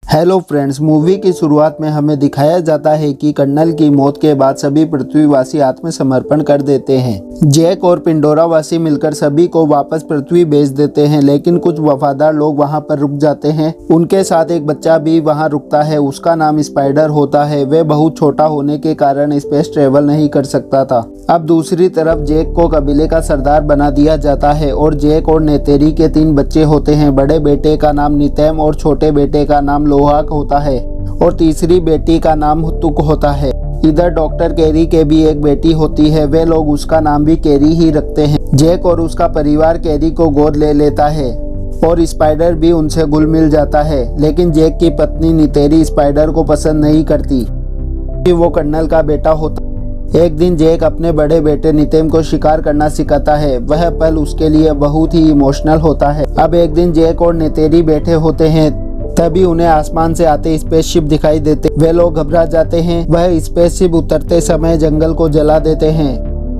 Hello friends, movie की शुरुआत में हमें दिखाया जाता है कि कर्नल की मौत के बाद सभी पृथ्वीवासी आत्मसमर्पण कर देते हैं। जैक और पिंडोरावासी मिलकर सभी को वापस पृथ्वी भेज देते हैं, लेकिन कुछ वफादार लोग वहां पर रुक जाते हैं। उनके साथ एक बच्चा भी वहां रुकता है। उसका नाम स्पाइडर होता है। वह बहुत छोटा होने के कारण स्पेस ट्रेवल नहीं कर सकता था। अब दूसरी तरफ जैक को कबीले का सरदार बना दिया जाता है और जैक और नेतेरी के 3 बच्चे होते हैं। बड़े बेटे का नाम नितेम और छोटे बेटे का नाम लोहाक होता है और तीसरी बेटी का नाम तुक होता है। इधर डॉक्टर कैरी के भी एक बेटी होती है। वे लोग उसका नाम भी कैरी ही रखते हैं। जैक और उसका परिवार कैरी को गोद ले लेता है और स्पाइडर भी उनसे घुल मिल जाता है, लेकिन जैक की पत्नी नितेरी स्पाइडर को पसंद नहीं करती कि वो कर्नल का बेटा होता। एक दिन जैक अपने बड़े बेटे नितेम को शिकार करना सिखाता है। वह पल उसके लिए बहुत ही इमोशनल होता है। अब एक दिन जैक और नितेरी बैठे होते हैं, तभी उन्हें आसमान से आते स्पेसशिप दिखाई देते। वे लोग घबरा जाते हैं। वह स्पेसशिप उतरते समय जंगल को जला देते हैं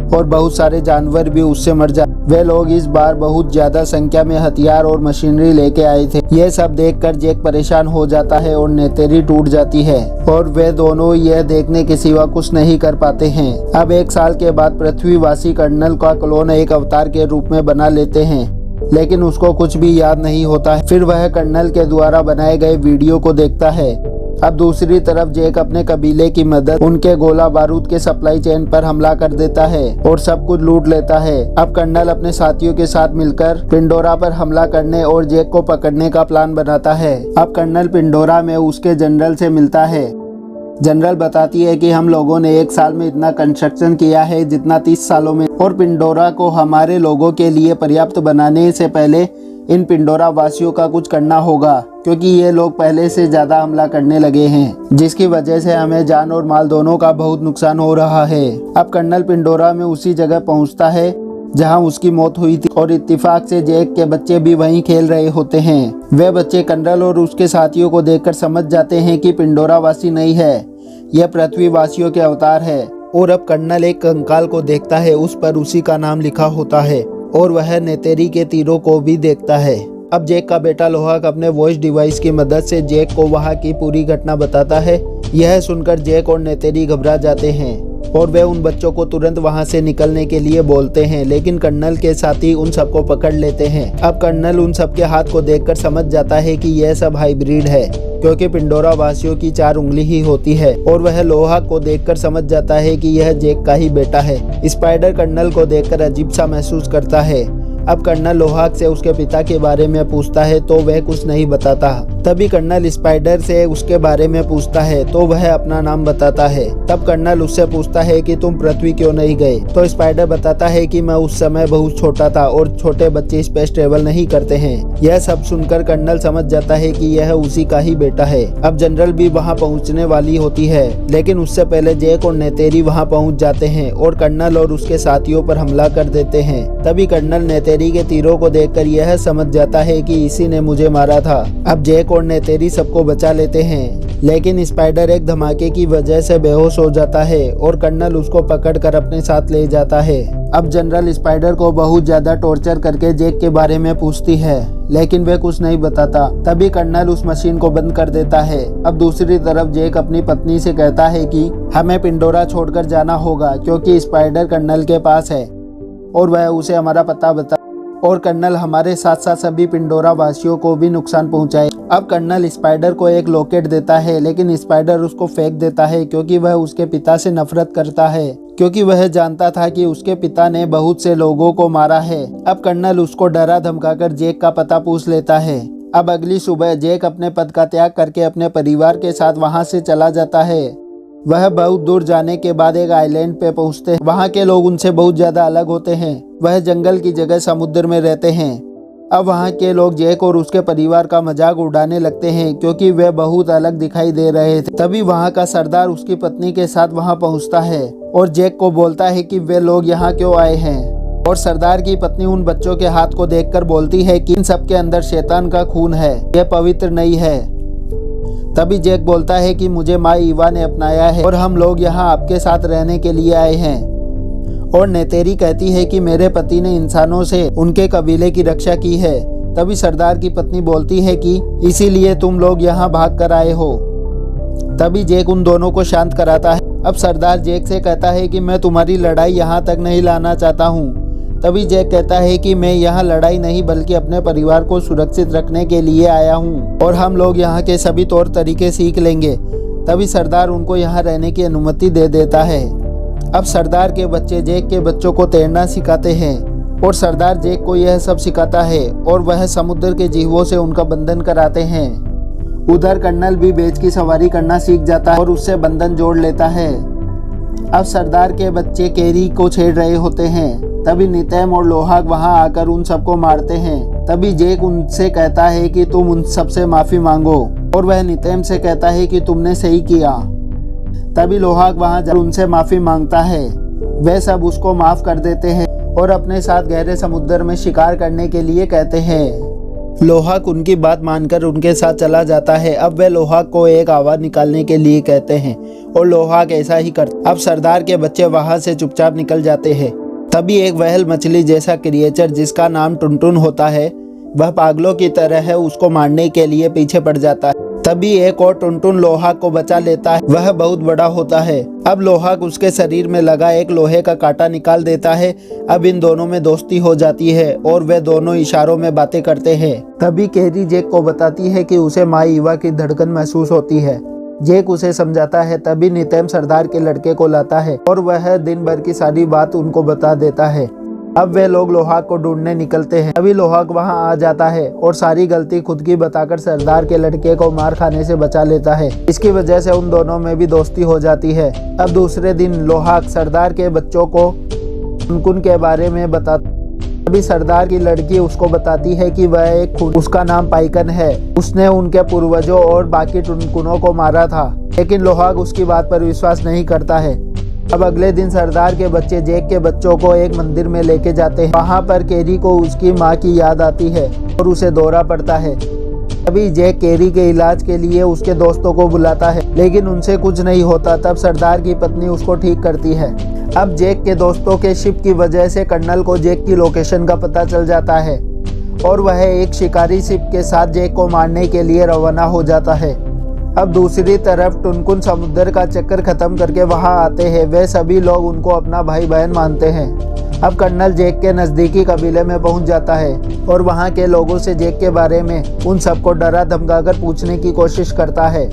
और बहुत सारे जानवर भी उससे मर जाते। वे लोग इस बार बहुत ज्यादा संख्या में हथियार और मशीनरी लेके आए थे। ये सब देखकर जैक परेशान हो जाता है और नेतेरी टूट जाती है और वे दोनों यह देखने के सिवा कुछ नहीं कर पाते हैं। अब 1 साल के बाद पृथ्वीवासी कर्नल का क्लोन एक अवतार के रूप में बना लेते हैं, लेकिन उसको कुछ भी याद नहीं होता है। फिर वह कर्नल के द्वारा बनाए गए वीडियो को देखता है। अब दूसरी तरफ जैक अपने कबीले की मदद उनके गोला बारूद के सप्लाई चेन पर हमला कर देता है और सब कुछ लूट लेता है। अब कर्नल अपने साथियों के साथ मिलकर पिंडोरा पर हमला करने और जैक को पकड़ने का प्लान बनाता है। अब कर्नल पिंडोरा में उसके जनरल से मिलता है। जनरल बताती है कि हम लोगों ने 1 साल में इतना कंस्ट्रक्शन किया है जितना 30 सालों में, और पिंडोरा को हमारे लोगों के लिए पर्याप्त बनाने से पहले इन पिंडोरा वासियों का कुछ करना होगा, क्योंकि ये लोग पहले से ज्यादा हमला करने लगे हैं, जिसकी वजह से हमें जान और माल दोनों का बहुत नुकसान हो रहा है। अब कर्नल पिंडोरा में उसी जगह पहुंचता है जहां उसकी मौत हुई थी और इत्तेफाक से जैक के बच्चे भी वहीं खेल रहे होते हैं। वे बच्चे कर्नल और उसके साथियों को देखकर समझ जाते हैं कि पिंडोरा वासी नहीं है, यह पृथ्वीवासियों के अवतार है। और अब कर्नल एक कंकाल को देखता है, उस पर उसी का नाम लिखा होता है और वह नेतेरी के तीरों को भी देखता है। अब जैक का बेटा लोहाक अपने वॉइस डिवाइस की मदद से जैक को वहां की पूरी घटना बताता है। यह सुनकर जैक और नेतेरी घबरा जाते हैं और वे उन बच्चों को तुरंत वहां से निकलने के लिए बोलते हैं, लेकिन कर्नल के साथी उन सबको पकड़ लेते हैं। अब कर्नल उन सबके हाथ को देखकर समझ जाता है कि यह सब हाइब्रिड है, क्योंकि पिंडोरा वासियों की 4 उंगली ही होती है, और वह लोहाक को देखकर समझ जाता है कि यह जैक का ही बेटा है। स्पाइडर कर्नल को देखकर अजीब सा महसूस करता है। अब कर्नल लोहाक से उसके पिता के बारे में पूछता है तो वह कुछ नहीं बताता। तभी कर्नल स्पाइडर से उसके बारे में पूछता है तो वह अपना नाम बताता है। तब कर्नल उससे पूछता है कि तुम पृथ्वी क्यों नहीं गए, तो स्पाइडर बताता है कि मैं उस समय बहुत छोटा था और छोटे बच्चे स्पेस ट्रेवल नहीं करते हैं। यह सब सुनकर कर्नल समझ जाता है कि यह उसी का ही बेटा है। अब जनरल भी वहाँ पहुँचने वाली होती है, लेकिन उससे पहले जैक और नेतेरी वहाँ पहुँच जाते हैं और कर्नल और उसके साथियों पर हमला कर देते हैं। तभी कर्नल नेतेरी के तीरों को देखकर यह समझ जाता है कि इसी ने मुझे मारा था। अब जैक और नेतेरी सबको बचा लेते हैं, लेकिन स्पाइडर एक धमाके की वजह से बेहोश हो जाता है और कर्नल उसको पकड़कर अपने साथ ले जाता है। अब जनरल स्पाइडर को बहुत ज्यादा टॉर्चर करके जैक के बारे में पूछती है, लेकिन वह कुछ नहीं बताता। तभी कर्नल उस मशीन को बंद कर देता है। अब दूसरी तरफ जैक अपनी पत्नी से कहता है कि हमें पिंडोरा छोड़कर जाना होगा, क्योंकि स्पाइडर कर्नल के पास है और वह उसे हमारा पता बता, और कर्नल हमारे साथ साथ सभी पिंडोरा वासियों को भी नुकसान पहुंचाए। अब कर्नल स्पाइडर को एक लॉकेट देता है, लेकिन स्पाइडर उसको फेंक देता है, क्योंकि वह उसके पिता से नफरत करता है, क्योंकि वह जानता था कि उसके पिता ने बहुत से लोगों को मारा है। अब कर्नल उसको डरा धमकाकर जैक का पता पूछ लेता है। अब अगली सुबह जैक अपने पद का त्याग करके अपने परिवार के साथ वहां से चला जाता है। वह बहुत दूर जाने के बाद एक आइलैंड पे पहुंचते हैं। वहाँ के लोग उनसे बहुत ज्यादा अलग होते हैं। वह जंगल की जगह समुद्र में रहते हैं। अब वहाँ के लोग जैक और उसके परिवार का मजाक उड़ाने लगते हैं, क्योंकि वे बहुत अलग दिखाई दे रहे थे। तभी वहाँ का सरदार उसकी पत्नी के साथ वहाँ पहुँचता है और जैक को बोलता है कि वे लोग यहाँ क्यों आए हैं। और सरदार की पत्नी उन बच्चों के हाथ को देखकर बोलती है कि इन सबके अंदर शैतान का खून है, यह पवित्र नहीं है। तभी जैक बोलता है कि मुझे माँ ईवा ने अपनाया है और हम लोग यहाँ आपके साथ रहने के लिए आए हैं। और नेतेरी कहती है कि मेरे पति ने इंसानों से उनके कबीले की रक्षा की है, तभी सरदार की पत्नी बोलती है कि इसीलिए तुम लोग यहाँ भाग कर आए हो। तभी जैक उन दोनों को शांत कराता है। अब सरदार जैक से कहता है कि मैं तुम्हारी लड़ाई यहाँ तक नहीं लाना चाहता हूँ। तभी जैक कहता है कि मैं यहाँ लड़ाई नहीं बल्कि अपने परिवार को सुरक्षित रखने के लिए आया हूँ और हम लोग यहाँ के सभी तौर तरीके सीख लेंगे। तभी सरदार उनको यहाँ रहने की अनुमति दे देता है। अब सरदार के बच्चे जैक के बच्चों को तैरना सिखाते हैं और सरदार जैक को यह सब सिखाता है और वह समुद्र के जीवों से उनका बंधन कराते हैं। उधर कर्नल भी बेज की सवारी करना सीख जाता है और उससे बंधन जोड़ लेता है। अब सरदार के बच्चे केरी को छेड़ रहे होते हैं। तभी नितैम और लोहाग वहां आकर उन सबको मारते हैं। तभी जैक उनसे कहता है कि तुम उन सबसे माफी मांगो और वह नितैम से कहता है कि तुमने सही किया। तभी लोहाग वहां जाकर उनसे माफी मांगता है। वे सब उसको माफ कर देते हैं और अपने साथ गहरे समुद्र में शिकार करने के लिए कहते हैं। लोहाग उनकी बात मानकर उनके साथ चला जाता है। अब वे लोहाग को एक आवाज निकालने के लिए कहते हैं और लोहाग ऐसा ही करता। अब सरदार के बच्चे वहां से चुपचाप निकल जाते हैं। तभी एक व्हेल मछली जैसा क्रिएचर जिसका नाम टुनटुन होता है, वह पागलों की तरह उसको मारने के लिए पीछे पड़ जाता है। तभी एक और टुनटुन लोहाग को बचा लेता है। वह बहुत बड़ा होता है। अब लोहाग उसके शरीर में लगा एक लोहे का कांटा निकाल देता है। अब इन दोनों में दोस्ती हो जाती है और वे दोनों इशारों में बातें करते हैं। तभी केरी जैक को बताती है कि उसे माँ ईवा की धड़कन महसूस होती है। जैक उसे समझाता है। तभी नितैम सरदार के लड़के को लाता है और वह दिन भर की सारी बात उनको बता देता है। अब वे लोग लोहाग को ढूंढने निकलते हैं। तभी लोहाग वहां आ जाता है और सारी गलती खुद की बताकर सरदार के लड़के को मार खाने से बचा लेता है। इसकी वजह से उन दोनों में भी दोस्ती हो जाती है। अब दूसरे दिन लोहाग सरदार के बच्चों को टुनटुन के बारे में बताता। तभी सरदार की लड़की उसको बताती है कि वह एक उसका नाम पाइकन है। उसने उनके पूर्वजों और बाकी टुनटुनों को मारा था। लेकिन लोहाग उसकी बात पर विश्वास नहीं करता है। अब अगले दिन सरदार के बच्चे जैक के बच्चों को एक मंदिर में लेके जाते हैं। वहाँ पर केरी को उसकी माँ की याद आती है और उसे दौरा पड़ता है। तभी जैक केरी के इलाज के लिए उसके दोस्तों को बुलाता है, लेकिन उनसे कुछ नहीं होता। तब सरदार की पत्नी उसको ठीक करती है। अब जैक के दोस्तों के शिप की वजह से कर्नल को जैक की लोकेशन का पता चल जाता है और वह एक शिकारी शिप के साथ जैक को मारने के लिए रवाना हो जाता है। अब दूसरी तरफ टुनटुन समुद्र का चक्कर खत्म करके वहां आते हैं। वे सभी लोग उनको अपना भाई बहन मानते हैं। अब कर्नल जैक के नज़दीकी कबीले में पहुंच जाता है और वहां के लोगों से जैक के बारे में उन सबको डरा धमकाकर पूछने की कोशिश करता है,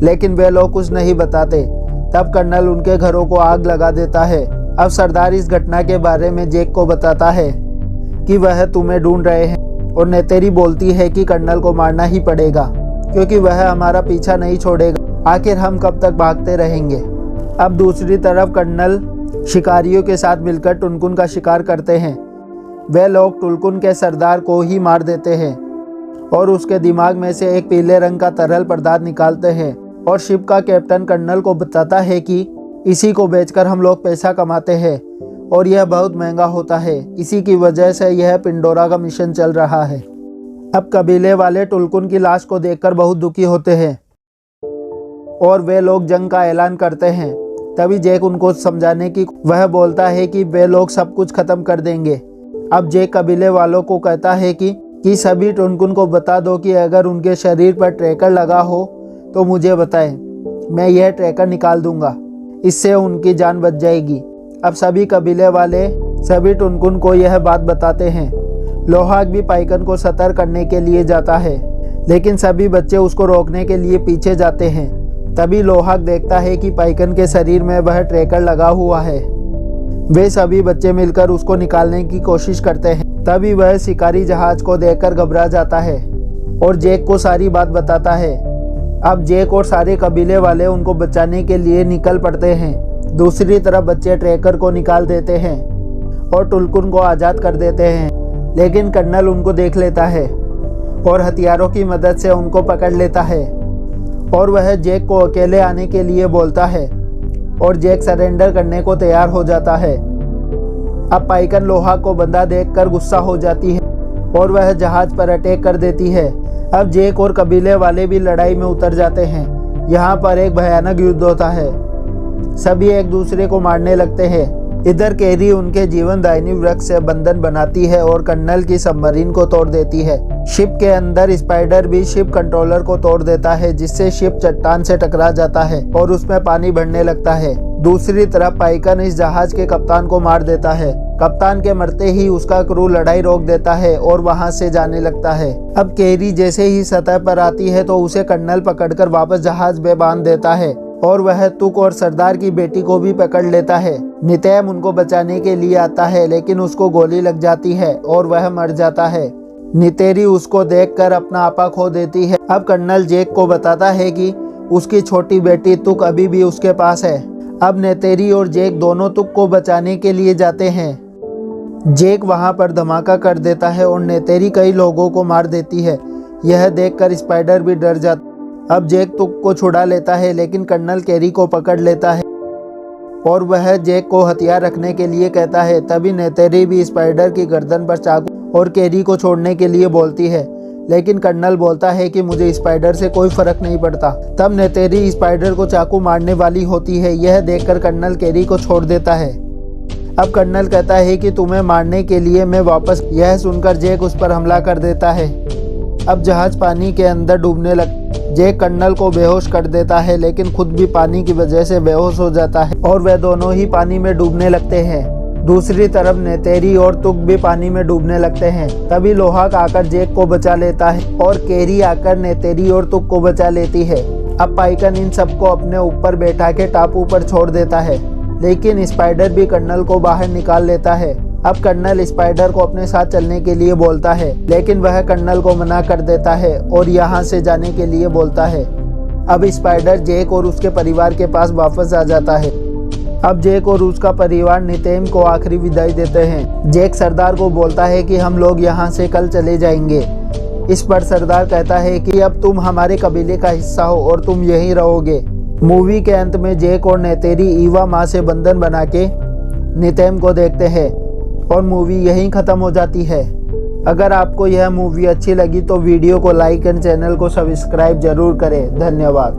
लेकिन वे लोग कुछ नहीं बताते। तब कर्नल उनके घरों को आग लगा देता है। अब सरदार इस घटना के बारे में जैक को बताता है कि वह तुम्हें ढूंढ रहे हैं और नेतेरी बोलती है कि कर्नल को मारना ही पड़ेगा क्योंकि वह हमारा पीछा नहीं छोड़ेगा। आखिर हम कब तक भागते रहेंगे। अब दूसरी तरफ कर्नल शिकारियों के साथ मिलकर टुनटुन का शिकार करते हैं। वे लोग टुनटुन के सरदार को ही मार देते हैं और उसके दिमाग में से एक पीले रंग का तरल पदार्थ निकालते हैं और शिप का कैप्टन कर्नल को बताता है कि इसी को बेचकर हम लोग पैसा कमाते हैं और यह बहुत महंगा होता है। इसी की वजह से यह पिंडोरा का मिशन चल रहा है। अब कबीले वाले टुनटुन की लाश को देखकर बहुत दुखी होते हैं और वे लोग जंग का ऐलान करते हैं। तभी जैक उनको समझाने की वह बोलता है कि वे लोग सब कुछ खत्म कर देंगे। अब जैक कबीले वालों को कहता है कि सभी टुनटुन को बता दो कि अगर उनके शरीर पर ट्रैकर लगा हो तो मुझे बताएं, मैं यह ट्रैकर निकाल दूंगा, इससे उनकी जान बच जाएगी। अब सभी कबीले वाले सभी टुनटुन को यह बात बताते हैं। लोहाग भी पाइकन को सतर्क करने के लिए जाता है, लेकिन सभी बच्चे उसको रोकने के लिए पीछे जाते हैं। तभी लोहाग देखता है कि पाइकन के शरीर में वह ट्रैकर लगा हुआ है। वे सभी बच्चे मिलकर उसको निकालने की कोशिश करते हैं। तभी वह शिकारी जहाज को देखकर घबरा जाता है और जैक को सारी बात बताता है। अब जैक और सारे कबीले वाले उनको बचाने के लिए निकल पड़ते हैं। दूसरी तरफ बच्चे ट्रैकर को निकाल देते हैं और टुनटुन को आज़ाद कर देते हैं, लेकिन कर्नल उनको देख लेता है और हथियारों की मदद से उनको पकड़ लेता है और वह जैक को अकेले आने के लिए बोलता है और जैक सरेंडर करने को तैयार हो जाता है। अब पाइकन लोहाग को बंधा देखकर गुस्सा हो जाती है और वह जहाज पर अटैक कर देती है। अब जैक और कबीले वाले भी लड़ाई में उतर जाते हैं। यहाँ पर एक भयानक युद्ध होता है। सभी एक दूसरे को मारने लगते हैं। इधर कैरी उनके जीवनदायिनी वृक्ष से बंधन बनाती है और कर्नल की सबमरीन को तोड़ देती है। शिप के अंदर स्पाइडर भी शिप कंट्रोलर को तोड़ देता है, जिससे शिप चट्टान से टकरा जाता है और उसमें पानी भरने लगता है। दूसरी तरफ पाइकन इस जहाज के कप्तान को मार देता है। कप्तान के मरते ही उसका क्रू लड़ाई रोक देता है और वहां से जाने लगता है। अब कैरी जैसे ही सतह पर आती है तो उसे कर्नल पकड़कर वापस जहाज में बांध देता है और वह तुक और सरदार की बेटी को भी पकड़ लेता है। नितेम उनको बचाने के लिए आता है, लेकिन उसको गोली लग जाती है और वह मर जाता है। नितेरी उसको देखकर अपना आपा खो देती है। अब कर्नल जेक को बताता है कि उसकी छोटी बेटी तुक अभी भी उसके पास है। अब नेतेरी और जेक दोनों तुक को बचाने के लिए जाते हैं। जेक वहां पर धमाका कर देता है और नेतेरी कई लोगों को मार देती है। यह देखकर स्पाइडर भी डर जाता है। अब जेक तुक को छुड़ा लेता है, लेकिन कर्नल कैरी को पकड़ लेता है और वह जेक को हथियार रखने के लिए कहता है। तभी नेतेरी भी स्पाइडर की गर्दन पर चाकू और कैरी को छोड़ने के लिए बोलती है, लेकिन कर्नल बोलता है कि मुझे स्पाइडर से कोई फर्क नहीं पड़ता। तब नेतेरी स्पाइडर को चाकू मारने वाली होती है। यह देखकर कर्नल कैरी को छोड़ देता है। अब कर्नल कहता है कि तुम्हें मारने के लिए मैं वापस। यह सुनकर जेक उस पर हमला कर देता है। अब जहाज पानी के अंदर डूबने लग जेक कर्नल को बेहोश कर देता है, लेकिन खुद भी पानी की वजह से बेहोश हो जाता है और वे दोनों ही पानी में डूबने लगते हैं। दूसरी तरफ नेतेरी और तुक भी पानी में डूबने लगते हैं। तभी लोहाक आकर जेक को बचा लेता है और कैरी आकर नेतेरी और तुक को बचा लेती है। अब पाइकन इन सबको अपने ऊपर बैठा के टापू पर छोड़ देता है, लेकिन स्पाइडर भी कर्नल को बाहर निकाल लेता है। अब कर्नल स्पाइडर को अपने साथ चलने के लिए बोलता है, लेकिन वह कर्नल को मना कर देता है और यहाँ से जाने के लिए बोलता है। अब स्पाइडर जेक और उसके परिवार के पास वापस आ जाता है। अब जेक और उसका परिवार नितेम को आखिरी विदाई देते हैं। जेक सरदार को बोलता है कि हम लोग यहाँ से कल चले जाएंगे। इस पर सरदार कहता है कि अब तुम हमारे कबीले का हिस्सा हो और तुम यहीं रहोगे। मूवी के अंत में जेक और नेतेरी ईवा माँ से बंधन बना के नितेम को देखते हैं और मूवी यहीं ख़त्म हो जाती है। अगर आपको यह मूवी अच्छी लगी तो वीडियो को लाइक एंड चैनल को सब्सक्राइब जरूर करें। धन्यवाद।